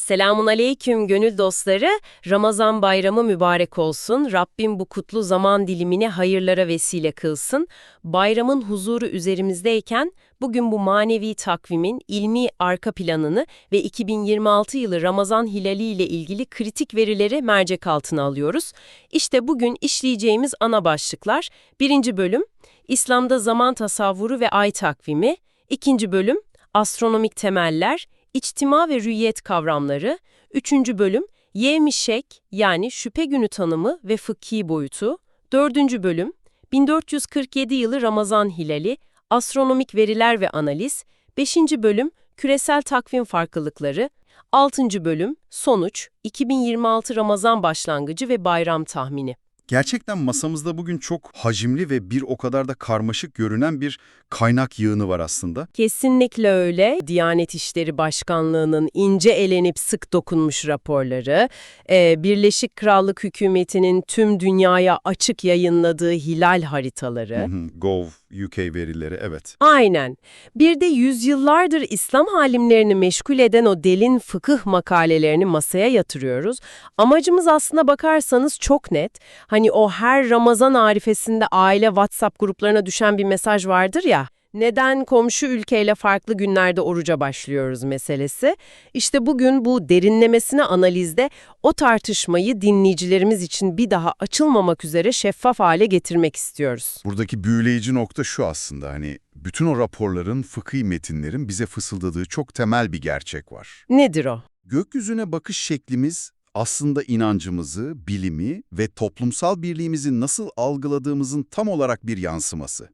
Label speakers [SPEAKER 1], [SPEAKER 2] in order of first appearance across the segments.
[SPEAKER 1] Selamun aleyküm gönül dostları. Ramazan bayramı mübarek olsun. Rabbim bu kutlu zaman dilimini hayırlara vesile kılsın. Bayramın huzuru üzerimizdeyken bugün bu manevi takvimin ilmi arka planını ve 2026 yılı Ramazan hilali ile ilgili kritik verileri mercek altına alıyoruz. İşte bugün işleyeceğimiz ana başlıklar: 1. bölüm İslam'da zaman tasavvuru ve ay takvimi, 2. bölüm astronomik temeller, İçtima ve rü'yet kavramları, 3. bölüm Yevmi-şek yani şüphe günü tanımı ve fıkhi boyutu, 4. bölüm 1447 yılı Ramazan hilali, astronomik veriler ve analiz, 5. bölüm küresel takvim farklılıkları, 6. bölüm sonuç 2026 Ramazan başlangıcı ve bayram tahmini.
[SPEAKER 2] Gerçekten masamızda bugün çok hacimli ve bir o kadar da karmaşık görünen bir kaynak yığını var aslında.
[SPEAKER 1] Kesinlikle öyle. Diyanet İşleri Başkanlığı'nın ince elenip sık dokunmuş raporları, Birleşik Krallık Hükümeti'nin tüm dünyaya açık yayınladığı hilal haritaları.
[SPEAKER 2] Gov.uk verileri, evet.
[SPEAKER 1] Aynen. Bir de yüzyıllardır İslam alimlerini meşgul eden o derin fıkıh makalelerini masaya yatırıyoruz. Amacımız aslına bakarsanız çok net. Hani o her Ramazan arifesinde aile WhatsApp gruplarına düşen bir mesaj vardır ya, neden komşu ülkeyle farklı günlerde oruca başlıyoruz meselesi. İşte bugün bu derinlemesine analizde o tartışmayı dinleyicilerimiz için bir daha açılmamak üzere şeffaf hale getirmek istiyoruz.
[SPEAKER 2] Buradaki büyüleyici nokta şu aslında, hani bütün o raporların, fıkhi metinlerin bize fısıldadığı çok temel bir gerçek var.
[SPEAKER 1] Nedir o?
[SPEAKER 2] Gökyüzüne bakış şeklimiz aslında inancımızı, bilimi ve toplumsal birliğimizi nasıl algıladığımızın tam olarak bir yansıması.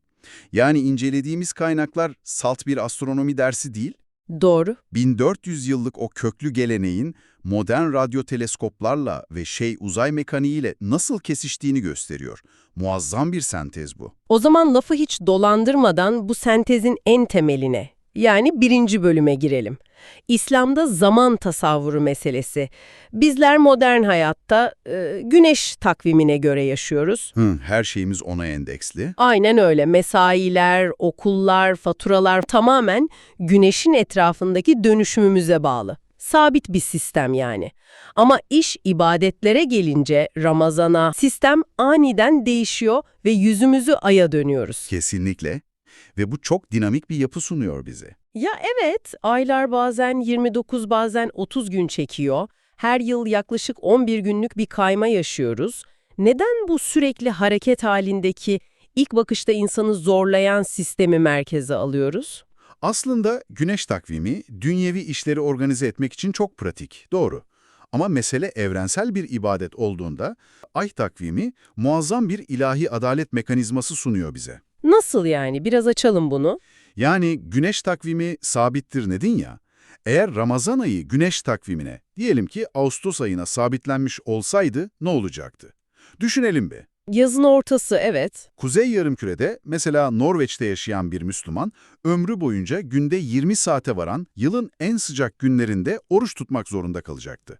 [SPEAKER 2] Yani incelediğimiz kaynaklar salt bir astronomi dersi değil,
[SPEAKER 1] Doğru.
[SPEAKER 2] 1400 yıllık o köklü geleneğin modern radyo teleskoplarla ve uzay mekaniğiyle nasıl kesiştiğini gösteriyor. Muazzam bir sentez bu.
[SPEAKER 1] O zaman lafı hiç dolandırmadan bu sentezin en temeline, yani 1. bölüme girelim. İslam'da zaman tasavvuru meselesi. Bizler modern hayatta güneş takvimine göre yaşıyoruz.
[SPEAKER 2] Her şeyimiz ona endeksli.
[SPEAKER 1] Aynen öyle. Mesailer, okullar, faturalar tamamen güneşin etrafındaki dönüşümümüze bağlı. Sabit bir sistem yani. Ama iş ibadetlere gelince Ramazan'a sistem aniden değişiyor ve yüzümüzü aya dönüyoruz.
[SPEAKER 2] Kesinlikle. Ve bu çok dinamik bir yapı sunuyor bize.
[SPEAKER 1] Ya evet, aylar bazen 29 bazen 30 gün çekiyor. Her yıl yaklaşık 11 günlük bir kayma yaşıyoruz. Neden bu sürekli hareket halindeki, ilk bakışta insanı zorlayan sistemi merkeze alıyoruz?
[SPEAKER 2] Aslında güneş takvimi dünyevi işleri organize etmek için çok pratik, doğru. Ama mesele evrensel bir ibadet olduğunda ay takvimi muazzam bir ilahi adalet mekanizması sunuyor bize.
[SPEAKER 1] Nasıl yani? Biraz açalım bunu.
[SPEAKER 2] Yani güneş takvimi sabittir dedin ya, eğer Ramazan ayı güneş takvimine, diyelim ki Ağustos ayına sabitlenmiş olsaydı ne olacaktı? Düşünelim bir.
[SPEAKER 1] Yazın ortası, evet.
[SPEAKER 2] Kuzey Yarımküre'de, mesela Norveç'te yaşayan bir Müslüman, ömrü boyunca günde 20 saate varan yılın en sıcak günlerinde oruç tutmak zorunda kalacaktı.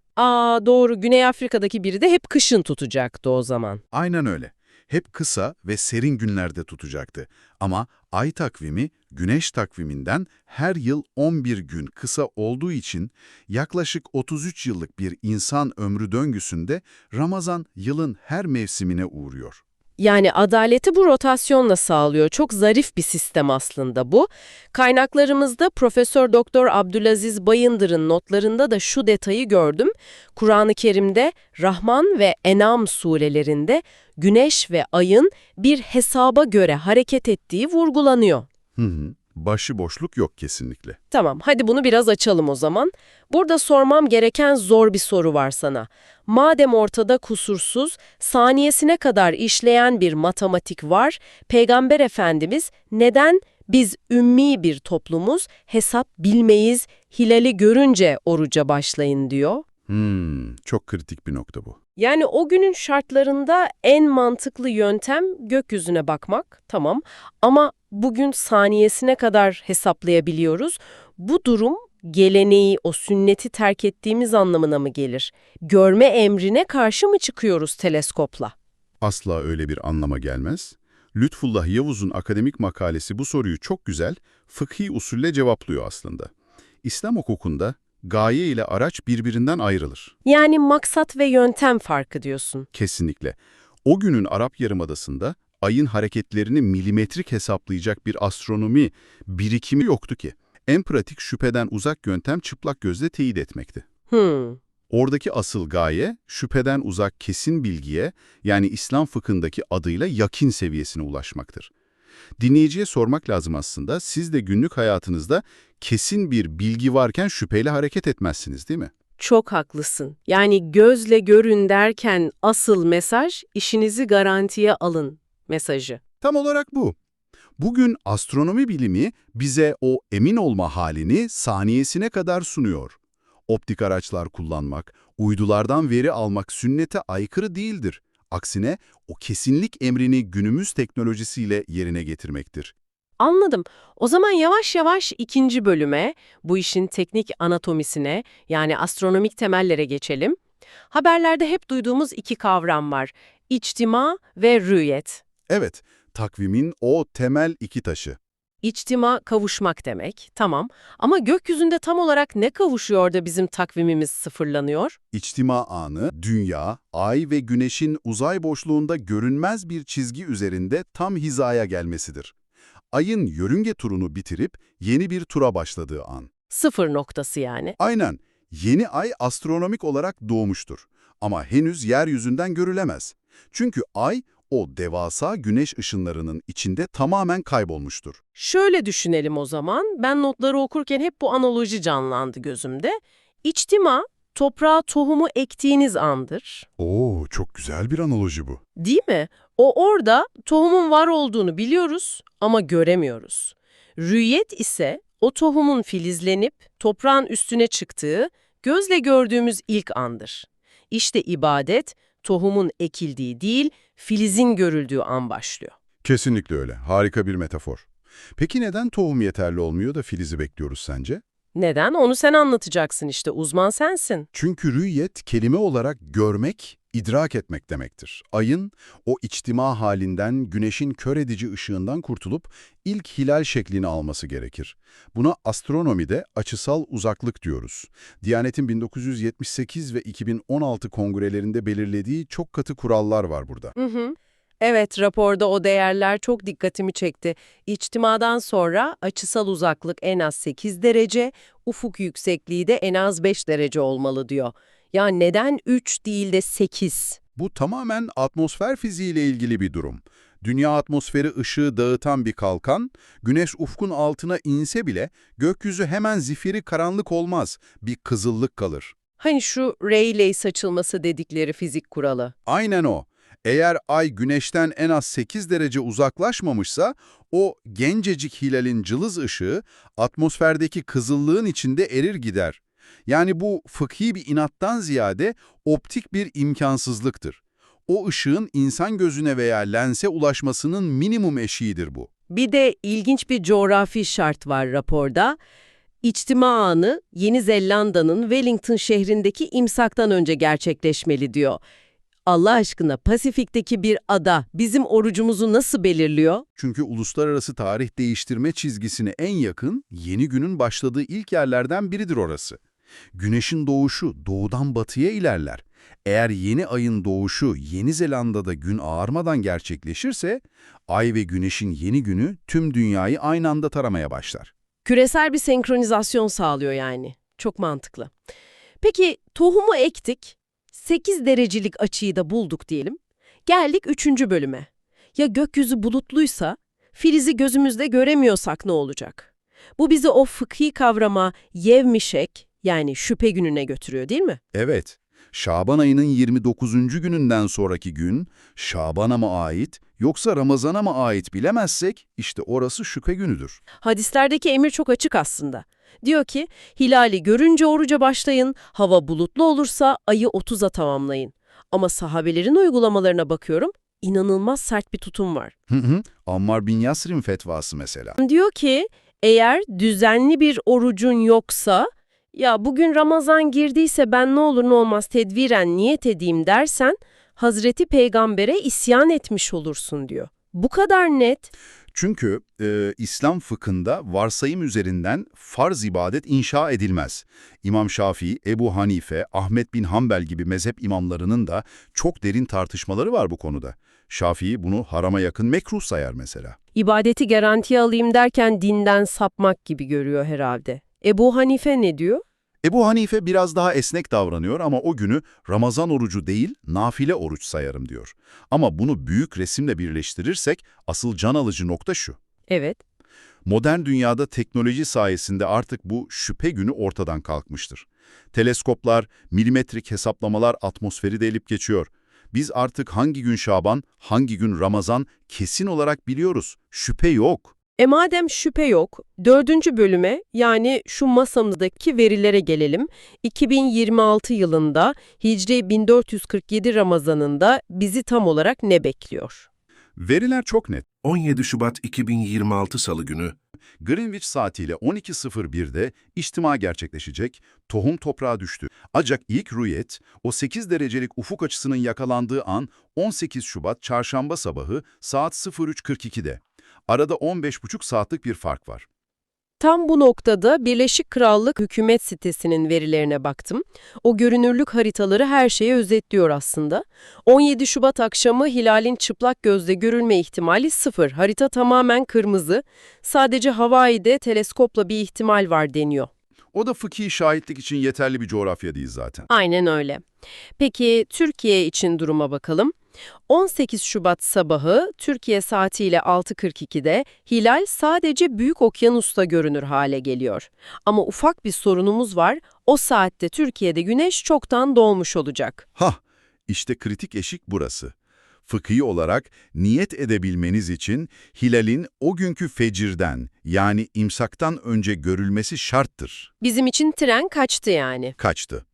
[SPEAKER 1] Doğru. Güney Afrika'daki biri de hep kışın tutacaktı o zaman.
[SPEAKER 2] Aynen öyle. Hep kısa ve serin günlerde tutacaktı. Ama ay takvimi güneş takviminden her yıl 11 gün kısa olduğu için yaklaşık 33 yıllık bir insan ömrü döngüsünde Ramazan yılın her mevsimine uğruyor.
[SPEAKER 1] Yani adaleti bu rotasyonla sağlıyor. Çok zarif bir sistem aslında bu. Kaynaklarımızda Profesör Doktor Abdülaziz Bayındır'ın notlarında da şu detayı gördüm. Kur'an-ı Kerim'de Rahman ve En'am surelerinde güneş ve ayın bir hesaba göre hareket ettiği vurgulanıyor.
[SPEAKER 2] Başıboşluk yok kesinlikle.
[SPEAKER 1] Tamam, hadi bunu biraz açalım o zaman. Burada sormam gereken zor bir soru var sana. Madem ortada kusursuz, saniyesine kadar işleyen bir matematik var, Peygamber Efendimiz neden biz ümmi bir toplumuz, hesap bilmeyiz, hilali görünce oruca başlayın diyor?
[SPEAKER 2] Çok kritik bir nokta bu.
[SPEAKER 1] Yani o günün şartlarında en mantıklı yöntem gökyüzüne bakmak, tamam. Ama bugün saniyesine kadar hesaplayabiliyoruz. Bu durum geleneği, o sünneti terk ettiğimiz anlamına mı gelir? Görme emrine karşı mı çıkıyoruz teleskopla?
[SPEAKER 2] Asla öyle bir anlama gelmez. Lütfullah Yavuz'un akademik makalesi bu soruyu çok güzel, fıkhi usulle cevaplıyor aslında. İslam hukukunda gaye ile araç birbirinden ayrılır.
[SPEAKER 1] Yani maksat ve yöntem farkı diyorsun.
[SPEAKER 2] Kesinlikle. O günün Arap Yarımadası'nda ayın hareketlerini milimetrik hesaplayacak bir astronomi birikimi yoktu ki. En pratik şüpheden uzak yöntem çıplak gözle teyit etmekti. Oradaki asıl gaye, şüpheden uzak kesin bilgiye, yani İslam fıkhındaki adıyla yakin seviyesine ulaşmaktır. Dinleyiciye sormak lazım aslında, siz de günlük hayatınızda kesin bir bilgi varken şüpheyle hareket etmezsiniz, değil mi?
[SPEAKER 3] Çok haklısın. Yani gözle görün derken asıl mesaj işinizi garantiye alın mesajı.
[SPEAKER 2] Tam olarak bu. Bugün astronomi bilimi bize o emin olma halini saniyesine kadar sunuyor. Optik araçlar kullanmak, uydulardan veri almak sünnete aykırı değildir. Aksine o kesinlik emrini günümüz teknolojisiyle yerine getirmektir.
[SPEAKER 3] Anladım. O zaman yavaş yavaş ikinci bölüme, bu işin teknik anatomisine, yani astronomik temellere geçelim. Haberlerde hep duyduğumuz iki kavram var. İçtima ve rüyet.
[SPEAKER 2] Evet, takvimin o temel iki taşı.
[SPEAKER 3] İçtima kavuşmak demek, tamam. Ama gökyüzünde tam olarak ne kavuşuyor da bizim takvimimiz sıfırlanıyor?
[SPEAKER 2] İçtima anı, Dünya, Ay ve Güneş'in uzay boşluğunda görünmez bir çizgi üzerinde tam hizaya gelmesidir. Ayın yörünge turunu bitirip yeni bir tura başladığı an.
[SPEAKER 3] Sıfır noktası yani.
[SPEAKER 2] Aynen, yeni ay astronomik olarak doğmuştur. Ama henüz yeryüzünden görülemez. Çünkü ay, o devasa güneş ışınlarının içinde tamamen kaybolmuştur.
[SPEAKER 3] Şöyle düşünelim o zaman. Ben notları okurken hep bu analoji canlandı gözümde. İçtima, toprağa tohumu ektiğiniz andır.
[SPEAKER 2] Oo, çok güzel bir analoji bu.
[SPEAKER 3] Değil mi? O orada tohumun var olduğunu biliyoruz ama göremiyoruz. Rüyet ise o tohumun filizlenip toprağın üstüne çıktığı, gözle gördüğümüz ilk andır. İşte ibadet, tohumun ekildiği değil, filizin görüldüğü an başlıyor.
[SPEAKER 2] Kesinlikle öyle. Harika bir metafor. Peki neden tohum yeterli olmuyor da filizi bekliyoruz sence?
[SPEAKER 3] Neden? Onu sen anlatacaksın işte, uzman sensin.
[SPEAKER 2] Çünkü rü'yet kelime olarak görmek, idrak etmek demektir. Ayın o içtima halinden, güneşin kör edici ışığından kurtulup ilk hilal şeklini alması gerekir. Buna astronomide açısal uzaklık diyoruz. Diyanet'in 1978 ve 2016 kongrelerinde belirlediği çok katı kurallar var burada.
[SPEAKER 3] Evet, raporda o değerler çok dikkatimi çekti. İçtimadan sonra açısal uzaklık en az 8 derece, ufuk yüksekliği de en az 5 derece olmalı diyor. Ya neden 3 değil de 8?
[SPEAKER 2] Bu tamamen atmosfer fiziğiyle ilgili bir durum. Dünya atmosferi ışığı dağıtan bir kalkan, güneş ufkun altına inse bile gökyüzü hemen zifiri karanlık olmaz, bir kızıllık kalır.
[SPEAKER 3] Hani şu Rayleigh saçılması dedikleri fizik kuralı.
[SPEAKER 2] Aynen o. Eğer ay güneşten en az 8 derece uzaklaşmamışsa, o gencecik hilalin cılız ışığı atmosferdeki kızıllığın içinde erir gider. Yani bu fıkhi bir inattan ziyade optik bir imkansızlıktır. O ışığın insan gözüne veya lense ulaşmasının minimum eşiğidir bu.
[SPEAKER 3] Bir de ilginç bir coğrafi şart var raporda. İçtima anı Yeni Zelanda'nın Wellington şehrindeki imsaktan önce gerçekleşmeli diyor. Allah aşkına Pasifik'teki bir ada bizim orucumuzu nasıl belirliyor?
[SPEAKER 2] Çünkü uluslararası tarih değiştirme çizgisine en yakın, yeni günün başladığı ilk yerlerden biridir orası. Güneşin doğuşu doğudan batıya ilerler. Eğer yeni ayın doğuşu Yeni Zelanda'da gün ağarmadan gerçekleşirse, ay ve güneşin yeni günü tüm dünyayı aynı anda taramaya başlar.
[SPEAKER 3] Küresel bir senkronizasyon sağlıyor yani. Çok mantıklı. Peki tohumu ektik, 8 derecelik açıyı da bulduk diyelim. Geldik 3. bölüme. Ya gökyüzü bulutluysa, filizi gözümüzde göremiyorsak ne olacak? Bu bizi o fıkhi kavrama yevmişek, yani şüphe gününe götürüyor değil mi?
[SPEAKER 2] Evet, Şaban ayının 29. gününden sonraki gün, Şaban'a mı ait yoksa Ramazan'a mı ait bilemezsek, işte orası şüphe günüdür.
[SPEAKER 3] Hadislerdeki emir çok açık aslında. Diyor ki, hilali görünce oruca başlayın, hava bulutlu olursa ayı 30'a tamamlayın. Ama sahabelerin uygulamalarına bakıyorum, inanılmaz sert bir tutum var.
[SPEAKER 2] Ammar bin Yasir'in fetvası mesela.
[SPEAKER 3] Diyor ki, eğer düzenli bir orucun yoksa, ya bugün Ramazan girdiyse ben ne olur ne olmaz tedbiren niyet edeyim dersen, Hazreti Peygamber'e isyan etmiş olursun diyor. Bu kadar net.
[SPEAKER 2] Çünkü İslam fıkhında varsayım üzerinden farz ibadet inşa edilmez. İmam Şafii, Ebu Hanife, Ahmet bin Hanbel gibi mezhep imamlarının da çok derin tartışmaları var bu konuda. Şafii bunu harama yakın mekruh sayar mesela.
[SPEAKER 1] İbadeti garantiye alayım derken dinden sapmak gibi görüyor herhalde. Ebu Hanife ne diyor?
[SPEAKER 2] Ebu Hanife biraz daha esnek davranıyor ama o günü Ramazan orucu değil, nafile oruç sayarım diyor. Ama bunu büyük resimle birleştirirsek asıl can alıcı nokta şu.
[SPEAKER 1] Evet.
[SPEAKER 2] Modern dünyada teknoloji sayesinde artık bu şüphe günü ortadan kalkmıştır. Teleskoplar, milimetrik hesaplamalar atmosferi delip geçiyor. Biz artık hangi gün Şaban, hangi gün Ramazan kesin olarak biliyoruz. Şüphe yok.
[SPEAKER 1] Madem şüphe yok, 4. bölüme yani şu masamızdaki verilere gelelim. 2026 yılında Hicri 1447 Ramazanında bizi tam olarak ne bekliyor?
[SPEAKER 2] Veriler çok net.
[SPEAKER 4] 17 Şubat 2026 Salı günü,
[SPEAKER 2] Greenwich saatiyle 12.01'de içtima gerçekleşecek, tohum toprağa düştü. Ancak ilk rüyet, o 8 derecelik ufuk açısının yakalandığı an 18 Şubat çarşamba sabahı saat 03.42'de. Arada 15,5 saatlik bir fark var.
[SPEAKER 1] Tam bu noktada Birleşik Krallık hükümet sitesinin verilerine baktım. O görünürlük haritaları her şeyi özetliyor aslında. 17 Şubat akşamı hilalin çıplak gözle görülme ihtimali 0. Harita tamamen kırmızı. Sadece Hawaii'de teleskopla bir ihtimal var deniyor.
[SPEAKER 2] O da fıkhi şahitlik için yeterli bir coğrafya değil zaten.
[SPEAKER 1] Aynen öyle. Peki Türkiye için duruma bakalım. 18 Şubat sabahı Türkiye saatiyle 6.42'de hilal sadece Büyük Okyanus'ta görünür hale geliyor. Ama ufak bir sorunumuz var. O saatte Türkiye'de güneş çoktan doğmuş olacak.
[SPEAKER 2] İşte kritik eşik burası. Fıkhi olarak niyet edebilmeniz için hilalin o günkü fecirden yani imsaktan önce görülmesi şarttır.
[SPEAKER 1] Bizim için tren kaçtı yani.
[SPEAKER 2] Kaçtı.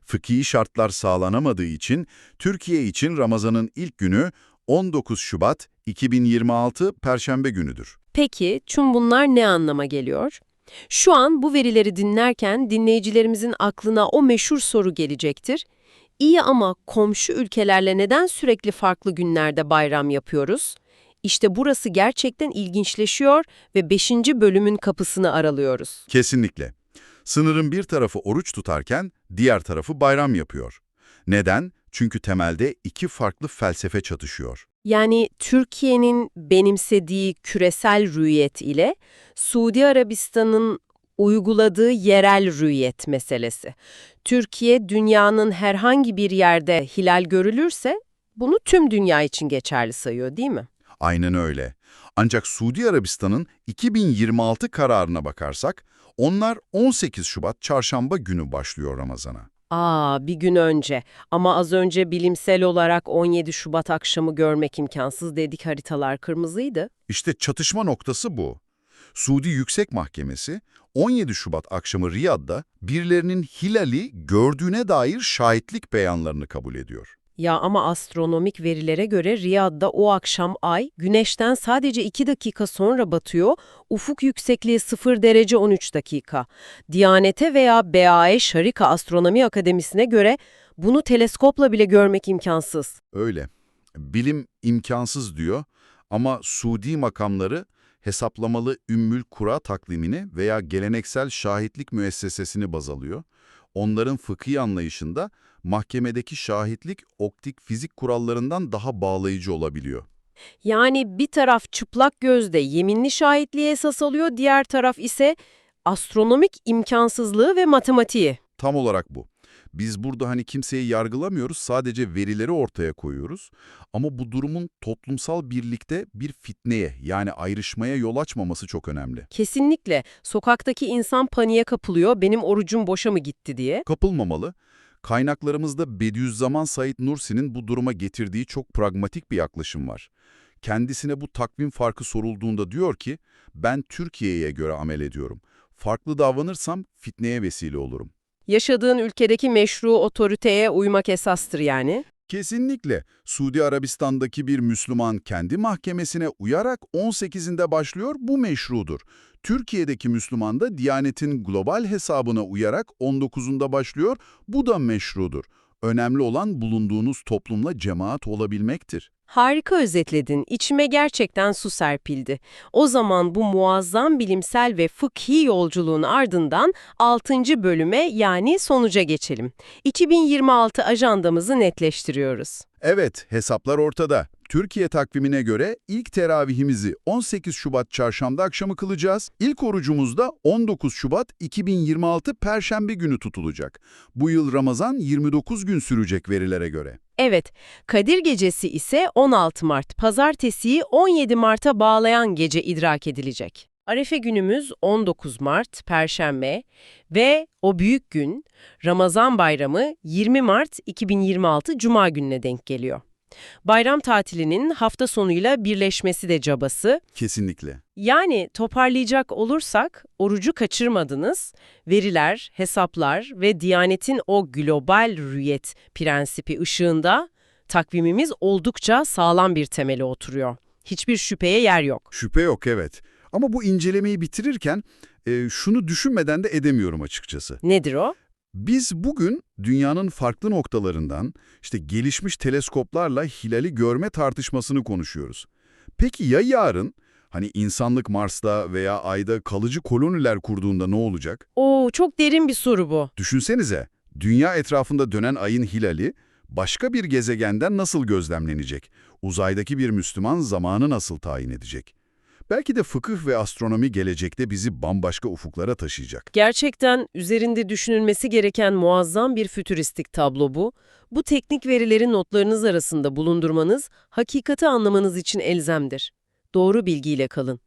[SPEAKER 2] Fıkhi şartlar sağlanamadığı için Türkiye için Ramazan'ın ilk günü 19 Şubat 2026 Perşembe günüdür.
[SPEAKER 1] Peki tüm bunlar ne anlama geliyor? Şu an bu verileri dinlerken dinleyicilerimizin aklına o meşhur soru gelecektir. İyi ama komşu ülkelerle neden sürekli farklı günlerde bayram yapıyoruz? İşte burası gerçekten ilginçleşiyor ve 5. bölümün kapısını aralıyoruz.
[SPEAKER 2] Kesinlikle. Sınırın bir tarafı oruç tutarken diğer tarafı bayram yapıyor. Neden? Çünkü temelde iki farklı felsefe çatışıyor.
[SPEAKER 1] Yani Türkiye'nin benimsediği küresel rüyet ile Suudi Arabistan'ın uyguladığı yerel rüyet meselesi. Türkiye, dünyanın herhangi bir yerde hilal görülürse bunu tüm dünya için geçerli sayıyor, değil mi?
[SPEAKER 2] Aynen öyle. Ancak Suudi Arabistan'ın 2026 kararına bakarsak, onlar 18 Şubat çarşamba günü başlıyor Ramazan'a.
[SPEAKER 1] Bir gün önce. Ama az önce bilimsel olarak 17 Şubat akşamı görmek imkansız dedik, haritalar kırmızıydı.
[SPEAKER 2] İşte çatışma noktası bu. Suudi Yüksek Mahkemesi 17 Şubat akşamı Riyad'da birilerinin hilali gördüğüne dair şahitlik beyanlarını kabul ediyor.
[SPEAKER 1] Ya ama astronomik verilere göre Riyad'da o akşam ay güneşten sadece 2 dakika sonra batıyor, ufuk yüksekliği 0 derece 13 dakika. Diyanete veya BAE Şarika Astronomi Akademisi'ne göre bunu teleskopla bile görmek imkansız.
[SPEAKER 2] Öyle. Bilim imkansız diyor ama Suudi makamları hesaplamalı Ümmül Kura takvimini veya geleneksel şahitlik müessesesini baz alıyor. Onların fıkhi anlayışında mahkemedeki şahitlik optik fizik kurallarından daha bağlayıcı olabiliyor.
[SPEAKER 1] Yani bir taraf çıplak gözle yeminli şahitliği esas alıyor, diğer taraf ise astronomik imkansızlığı ve matematiği.
[SPEAKER 2] Tam olarak bu. Biz burada kimseyi yargılamıyoruz, sadece verileri ortaya koyuyoruz. Ama bu durumun toplumsal birlikte bir fitneye yani ayrışmaya yol açmaması çok önemli.
[SPEAKER 1] Kesinlikle. Sokaktaki insan paniğe kapılıyor, benim orucum boşa mı gitti diye.
[SPEAKER 2] Kapılmamalı. Kaynaklarımızda Bediüzzaman Said Nursi'nin bu duruma getirdiği çok pragmatik bir yaklaşım var. Kendisine bu takvim farkı sorulduğunda diyor ki, ben Türkiye'ye göre amel ediyorum. Farklı davranırsam fitneye vesile olurum.
[SPEAKER 1] Yaşadığın ülkedeki meşru otoriteye uymak esastır yani.
[SPEAKER 2] Kesinlikle. Suudi Arabistan'daki bir Müslüman kendi mahkemesine uyarak 18'inde başlıyor, bu meşrudur. Türkiye'deki Müslüman da Diyanet'in global hesabına uyarak 19'unda başlıyor, bu da meşrudur. Önemli olan bulunduğunuz toplumla cemaat olabilmektir.
[SPEAKER 1] Harika özetledin. İçime gerçekten su serpildi. O zaman bu muazzam bilimsel ve fıkhi yolculuğun ardından 6. bölüme yani sonuca geçelim. 2026 ajandamızı netleştiriyoruz.
[SPEAKER 2] Evet, hesaplar ortada. Türkiye takvimine göre ilk teravihimizi 18 Şubat çarşamba akşamı kılacağız. İlk orucumuz da 19 Şubat 2026 Perşembe günü tutulacak. Bu yıl Ramazan 29 gün sürecek verilere göre.
[SPEAKER 1] Evet, Kadir Gecesi ise 16 Mart, Pazartesiyi 17 Mart'a bağlayan gece idrak edilecek. Arefe günümüz 19 Mart, Perşembe ve o büyük gün Ramazan Bayramı 20 Mart 2026 Cuma gününe denk geliyor. Bayram tatilinin hafta sonuyla birleşmesi de cabası.
[SPEAKER 2] Kesinlikle.
[SPEAKER 1] Yani toparlayacak olursak orucu kaçırmadınız, veriler, hesaplar ve Diyanet'in o global rüyet prensibi ışığında takvimimiz oldukça sağlam bir temele oturuyor. Hiçbir şüpheye yer yok.
[SPEAKER 2] Şüphe yok, evet. Ama bu incelemeyi bitirirken şunu düşünmeden de edemiyorum açıkçası.
[SPEAKER 1] Nedir o?
[SPEAKER 2] Biz bugün dünyanın farklı noktalarından işte gelişmiş teleskoplarla hilali görme tartışmasını konuşuyoruz. Peki ya yarın hani insanlık Mars'ta veya Ay'da kalıcı koloniler kurduğunda ne olacak?
[SPEAKER 1] Oo, çok derin bir soru bu.
[SPEAKER 2] Düşünsenize, dünya etrafında dönen Ay'ın hilali başka bir gezegenden nasıl gözlemlenecek? Uzaydaki bir Müslüman zamanı nasıl tayin edecek? Belki de fıkıh ve astronomi gelecekte bizi bambaşka ufuklara taşıyacak.
[SPEAKER 1] Gerçekten üzerinde düşünülmesi gereken muazzam bir fütüristik tablo bu. Bu teknik verileri notlarınız arasında bulundurmanız, hakikati anlamanız için elzemdir. Doğru bilgiyle kalın.